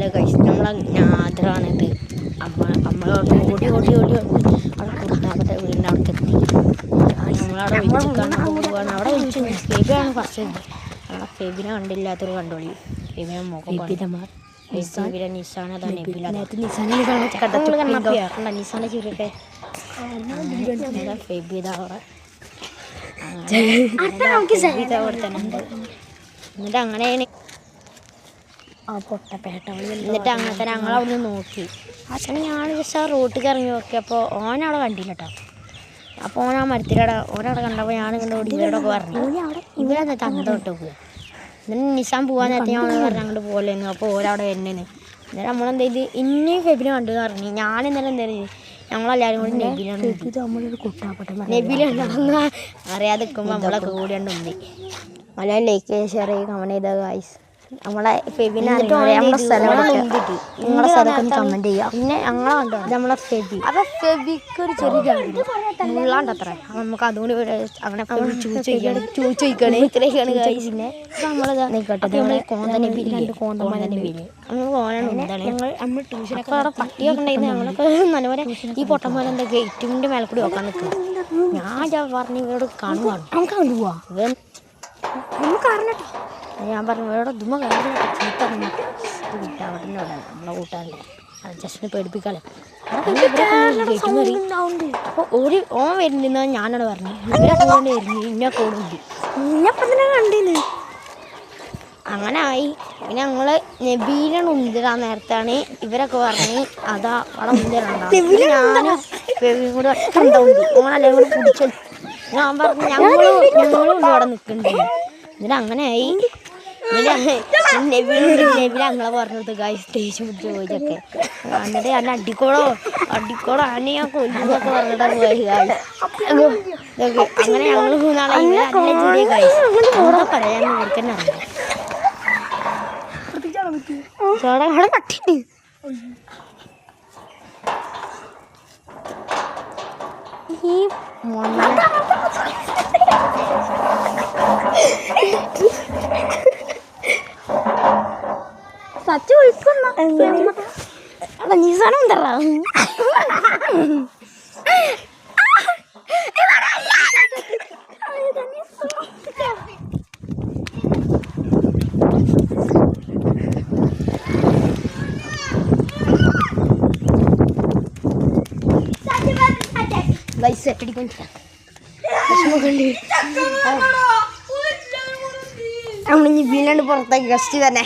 ഒന്നുമല്ല കഴിച്ചു. നമ്മളെ ഞാതറാണിത്. നമ്മളോട് ഓടി അവിടെ കുട്ടാപ്പത്തെ വീടിൻ്റെ അവിടെ എത്തി. നമ്മളവിടെ വിളിച്ചിട്ടാണ് പോവുകയാണ്. അവിടെ വിളിച്ചു ഫെബിയാണ് ഫസ്റ്റ്. നമ്മളെ ഫെബിനെ കണ്ടില്ലാത്തൊരു കണ്ടോളി. ഫെബിനെ മുഖം ഫെബിനെ നിസാനെ നിസാനെ ചുരുക്കെ ഫെബി ഇതാ അവിടെ അവിടെ തന്നെ ഉണ്ട്. എന്നിട്ട് അങ്ങനെയാണ് പൊട്ടപ്പേട്ട. എന്നിട്ട് അങ്ങനെ തന്നെ ഞങ്ങളവിടെ നോക്കി. അച്ഛനെ ഞാൻ ജസ്റ്റ് ആ റോട്ടിൽ ഇറങ്ങി നോക്കിയപ്പോൾ ഓനവിടെ കണ്ടില്ല കേട്ടോ. അപ്പോൾ ഓൻ ആ മരത്തിലവിടെ ഓനവിടെ കണ്ടപ്പോൾ ഞാൻ ഇങ്ങോട്ട് ഓടി ഇവരോടൊക്കെ പറഞ്ഞു ഇവരത് തങ്ങോട്ട് പോകുക. എന്നിട്ട് നിസാൻ പോകാൻ നേരത്തെ ഞാൻ പറഞ്ഞു അങ്ങോട്ട് പോകലെന്നു. അപ്പോൾ ഓരവിടെ വരുന്നേന്ന്. എന്നിട്ട് നമ്മളെന്താ ചെയ്ത് ഇന്നേയും ഫെബിനെ കണ്ടെന്ന് പറഞ്ഞു. ഞാൻ ഇന്നലെ എന്തായാലും ഞങ്ങളെല്ലാവരും കൂടി നെബിലുണ്ടാകുന്ന അറിയാതെ നിൽക്കുമ്പോൾ നമ്മളൊക്കെ കൂടിയുണ്ട് ഉണ്ട്. മലയാളം ലൈക്ക് ഷെയർ ചെയ്ത് കമൻറ്റ് ചെയ്ത ഗായ്സ്. നമ്മളെ ഫെബിനെ നിങ്ങളെ സ്ഥലമൊക്കെ കമൻറ്റ് ചെയ്യുക. പിന്നെ ഞങ്ങളെ കണ്ടോ നമ്മളെ ഫെബി. അപ്പോൾ ഫെബിക്ക് ഒരു ചെറിയ ഉള്ളാണ്ടത്ര നമുക്ക് അതുകൊണ്ട് അങ്ങനെ ചോദിക്കണം ഇത്രയൊക്കെയാണ് ഗായ്സ്. പിന്നെ നമ്മളിതാ നിൽക്കട്ടെ നമ്മളെ കോന്തനെ ബില്ല് കോന്തമാനെ ബില്ല് നമ്മൾ പോകാനാണ് നമ്മൾ ട്യൂഷനൊക്കെ അവിടെ പട്ടിയൊക്കെ ഉണ്ടായിരുന്നു. ഞങ്ങളൊക്കെ നല്ലപോലെ ഈ പൊട്ടന്മാരെ എന്താ ഗേറ്റിൻ്റെ മേലെ കൂടി നോക്കാൻ നിൽക്കുക. ഞാൻ പറഞ്ഞു ഇവരോട് കാണുവാണ് നമുക്ക് അങ്ങോട്ട് പോവാം നമുക്ക് അറിഞ്ഞട്ടോ. ഞാൻ പറഞ്ഞു ഇവരോട് ദുമ കാണുന്ന ചീത്ത കൂട്ടാവട്ടിൻ്റെ അവിടെ നമ്മളെ കൂട്ടാറില്ല ജസ്റ്റിനെ പേടിപ്പിക്കാലോ. അപ്പോൾ ഓടി ഓൻ വരുന്ന ഞാനോട് പറഞ്ഞു ഇവരെ കൂടെ വരുന്നു ഇന്നെ കൂടുണ്ട് ഇന്നപ്പത്തിനെ കണ്ടിന്ന്. അങ്ങനെ ആയി. പിന്നെ ഞങ്ങൾ നെബീലാണ് ഉന്തിരാൻ നേരത്താണ് ഇവരൊക്കെ പറഞ്ഞ് അതാ അവിടെ ഉന്തിരണ്ടാവും. ഞാനും ഫെബിയും കൂടി ഒട്ടുണ്ടാവും ഓനെല്ലാം കൂടി പിടിച്ചു. ഞാൻ പറഞ്ഞു ഞങ്ങളും അവിടെ നിൽക്കുന്നുണ്ട്. എന്നിട്ട് അങ്ങനെ ആയി. നെബില ഞങ്ങളെ പറഞ്ഞത് ഗായ്സ് സ്റ്റേജ് പിടിച്ച് പോയിട്ടൊക്കെ. എന്നിട്ട് ഞാൻ അടിക്കോളോ അന്നെ ഞാൻ കൊല്ലുന്നൊക്കെ പറഞ്ഞിട്ടാണ് പോയി ഗായ്സ്. അങ്ങനെ ഞങ്ങൾ മൂന്നാളെ ചെറിയ ഗായ്സ് എന്താ പറയാന്ന് കൊടുക്കാൻ അറിയാം. അവിടെ പട്ടിണ്ട്. ഈ സച്ചു വിളിക്കുന്ന നീസാനം എന്തറാ നമ്മളിനി വീലാണ്ട് പുറത്തേക്ക് ഗസ്റ്റ് തന്നെ.